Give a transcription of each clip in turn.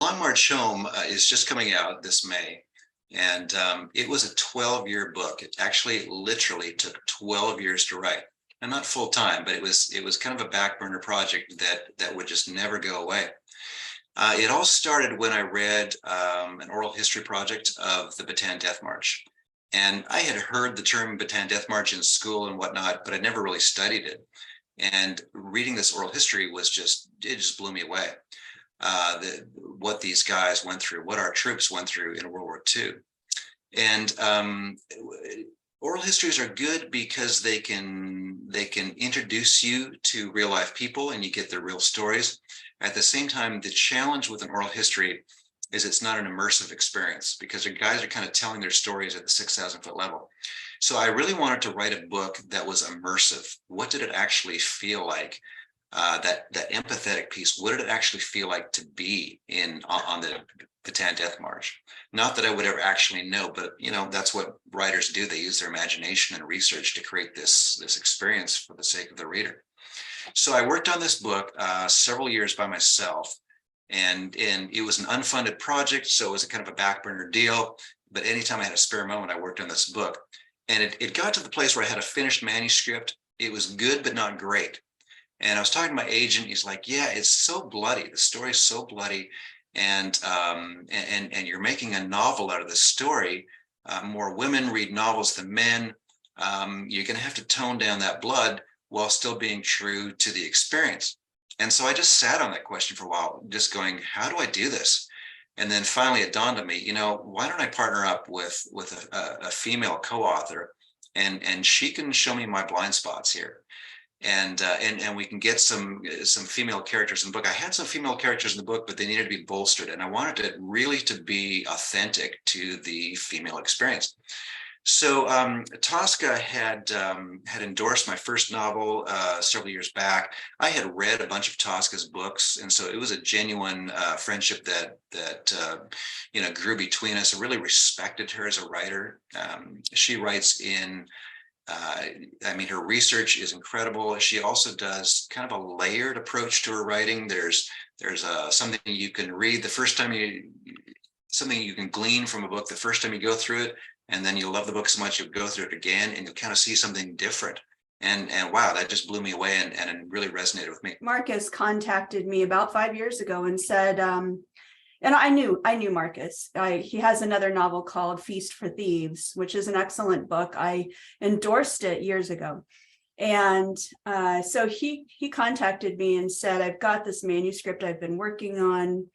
Long March Home is just coming out this May, and it was a 12-year book. It actually literally took 12 years to write, and not full time, but it was kind of a back burner project that would just never go away. It all started when I read an oral history project of the Bataan Death March. And I had heard the term Bataan Death March in school and whatnot, but I never really studied it. And reading this oral history it just blew me away. What these guys went through, what our troops went through in World War II. And oral histories are good because they can introduce you to real life people and you get their real stories. At the same time, the challenge with an oral history is it's not an immersive experience because the guys are kind of telling their stories at the 6,000 foot level. So I really wanted to write a book that was immersive. What did it actually feel like? That empathetic piece. What did it actually feel like to be on the Bataan Death March? Not that I would ever actually know, but that's what writers do. They use their imagination and research to create this experience for the sake of the reader. So I worked on this book several years by myself, and it was an unfunded project, so it was a kind of a back burner deal. But anytime I had a spare moment, I worked on this book, and it got to the place where I had a finished manuscript. It was good, but not great. And I was talking to my agent. He's like, "Yeah, it's so bloody. The story's so bloody, and you're making a novel out of this story. More women read novels than men. You're going to have to tone down that blood while still being true to the experience." And so I just sat on that question for a while, just going, "How do I do this?" And then finally, it dawned on me, why don't I partner up with a female co-author, and she can show me my blind spots here. And we can get some female characters in the book. I had some female characters in the book, but they needed to be bolstered, and I wanted it really to be authentic to the female experience. So Tosca had endorsed my first novel several years back. I had read a bunch of Tosca's books, and so it was a genuine friendship that grew between us. I really respected her as a writer. She writes in. Her research is incredible. She also does kind of a layered approach to her writing. There's something you can read the first time something you can glean from a book the first time you go through it, and then you'll love the book so much you'll go through it again and you'll kind of see something different. And wow, that just blew me away and it really resonated with me. Marcus contacted me about 5 years ago and said, and I knew Marcus. He has another novel called Feast for Thieves, which is an excellent book. I endorsed it years ago. And so he contacted me and said, "I've got this manuscript I've been working on.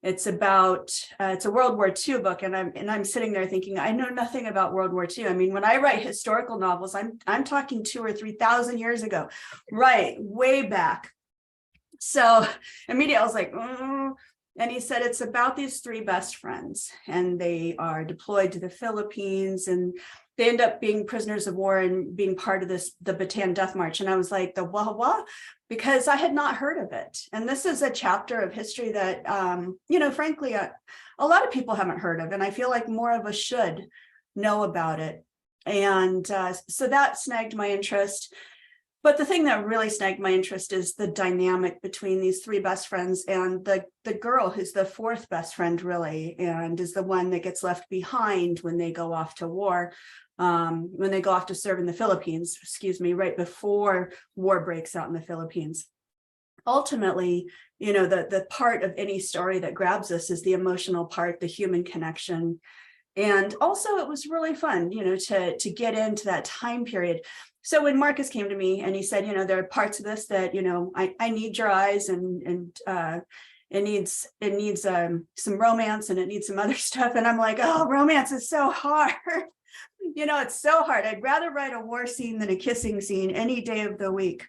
It's a World War II book." And I'm sitting there thinking, I know nothing about World War II. I mean, when I write historical novels, I'm talking 2,000 or 3,000 years ago, right, way back. So immediately I was like, And he said, it's about these three best friends, and they are deployed to the Philippines, and they end up being prisoners of war and being part of the Bataan Death March. And I was like, the what? Because I had not heard of it. And this is a chapter of history that, frankly, a lot of people haven't heard of. And I feel like more of us should know about it. And so that snagged my interest. But the thing that really snagged my interest is the dynamic between these three best friends and the girl who's the fourth best friend, really, and is the one that gets left behind when they go off to war, when they go off to serve in the Philippines, right before war breaks out in the Philippines. Ultimately, the part of any story that grabs us is the emotional part, the human connection. And also it was really fun, to get into that time period. So when Marcus came to me and he said, there are parts of this that, I need your eyes, and it needs some romance, and it needs some other stuff. And I'm like, oh, romance is so hard. It's so hard. I'd rather write a war scene than a kissing scene any day of the week,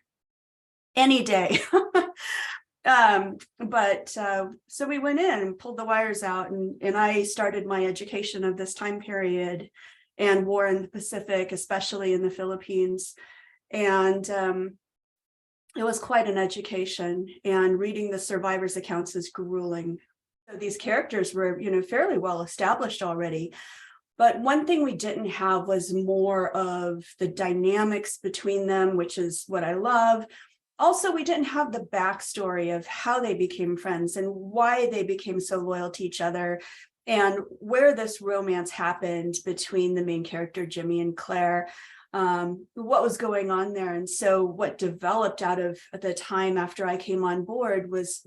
any day. So we went in and pulled the wires out, and I started my education of this time period and war in the Pacific, especially in the Philippines. And it was quite an education, and reading the survivors' accounts is grueling. So these characters were, fairly well established already. But one thing we didn't have was more of the dynamics between them, which is what I love. also, we didn't have the backstory of how they became friends and why they became so loyal to each other, and where this romance happened between the main character, Jimmy and Claire, what was going on there. And so what developed out of the time after I came on board was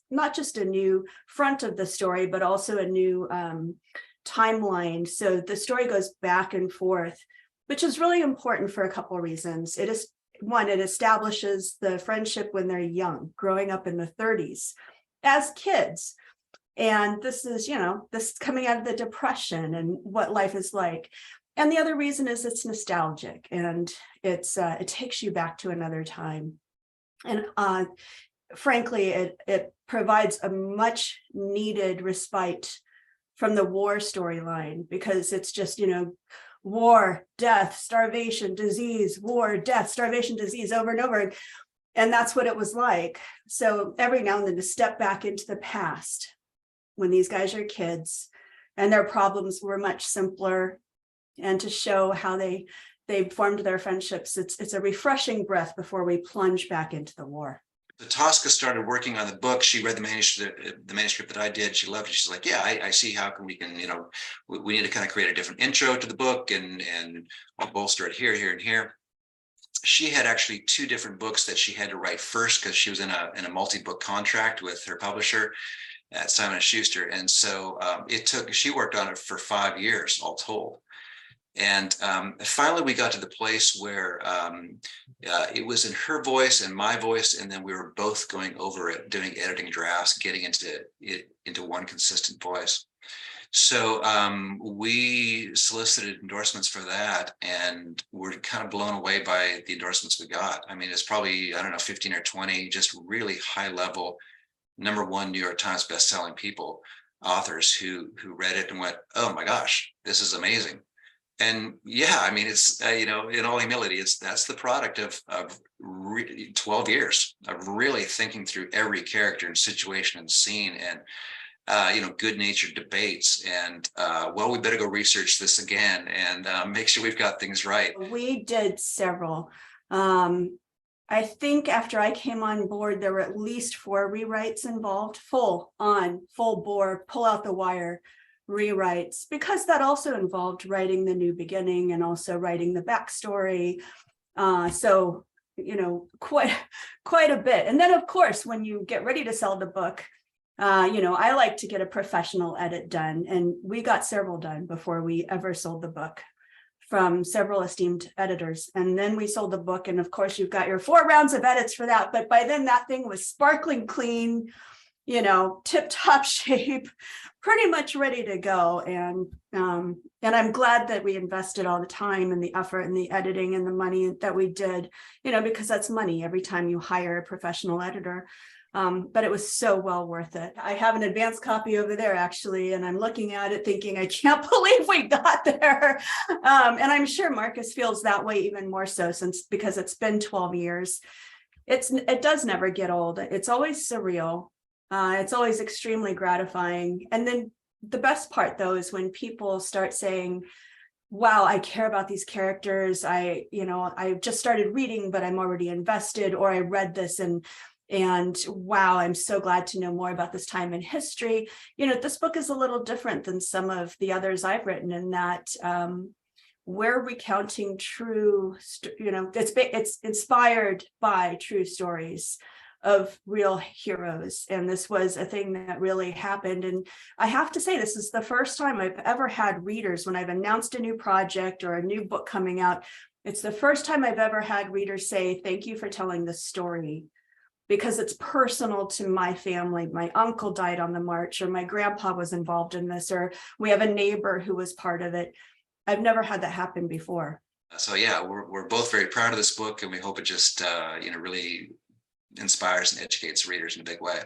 not just a new front of the story, but also a new timeline. So the story goes back and forth, which is really important for a couple of reasons. It is one, it establishes the friendship when they're young, growing up in the 30s as kids. And this is, this coming out of the Depression and what life is like. And the other reason is it's nostalgic, and it takes you back to another time. And frankly, it provides a much needed respite from the war storyline, because it's just, war, death, starvation, disease, war, death, starvation, disease, over and over. And that's what it was like. So every now and then to step back into the past when these guys are kids and their problems were much simpler, and to show how they formed their friendships. It's a refreshing breath before we plunge back into the war. The Tosca started working on the book. She read the manuscript that I did. She loved it. She's like, yeah, I see how we can, we need to kind of create a different intro to the book and I'll bolster it here, here, and here. She had actually 2 different books that she had to write first, because she was in a multi-book contract with her publisher at Simon & Schuster. And so she worked on it for 5 years all told. And finally, we got to the place where it was in her voice and my voice, and then we were both going over it, doing editing drafts, getting into one consistent voice. So we solicited endorsements for that, and we're kind of blown away by the endorsements we got. I mean, it's probably, 15 or 20, just really high level, #1 New York Times bestselling authors who read it and went, oh my gosh, this is amazing. And yeah, I mean, it's, in all humility, that's the product of 12 years of really thinking through every character and situation and scene, and, good-natured debates. And, we better go research this again and make sure we've got things right. We did several. I think after I came on board, there were at least 4 rewrites involved, full bore, pull out the wire rewrites, because that also involved writing the new beginning and also writing the backstory. So, quite a bit. And then, of course, when you get ready to sell the book, I like to get a professional edit done, and we got several done before we ever sold the book from several esteemed editors. And then we sold the book, and of course you've got your 4 rounds of edits for that. But by then that thing was sparkling clean, tip-top shape, pretty much ready to go. And I'm glad that we invested all the time and the effort and the editing and the money that we did, because that's money every time you hire a professional editor. But it was so well worth it. I have an advanced copy over there, actually, and I'm looking at it thinking, I can't believe we got there. And I'm sure Marcus feels that way even more so, because it's been 12 years. It does never get old. It's always surreal. It's always extremely gratifying. And then the best part, though, is when people start saying, wow, I care about these characters. I just started reading, but I'm already invested, or I read this and wow, I'm so glad to know more about this time in history. This book is a little different than some of the others I've written, in that we're recounting true, it's inspired by true stories of real heroes. And this was a thing that really happened. And I have to say, this is the first time I've ever had readers, when I've announced a new project or a new book coming out, it's the first time I've ever had readers say, thank you for telling this story, because it's personal to my family. My uncle died on the march, or my grandpa was involved in this, or we have a neighbor who was part of it. I've never had that happen before. So yeah, we're both very proud of this book, and we hope it just, really inspires and educates readers in a big way.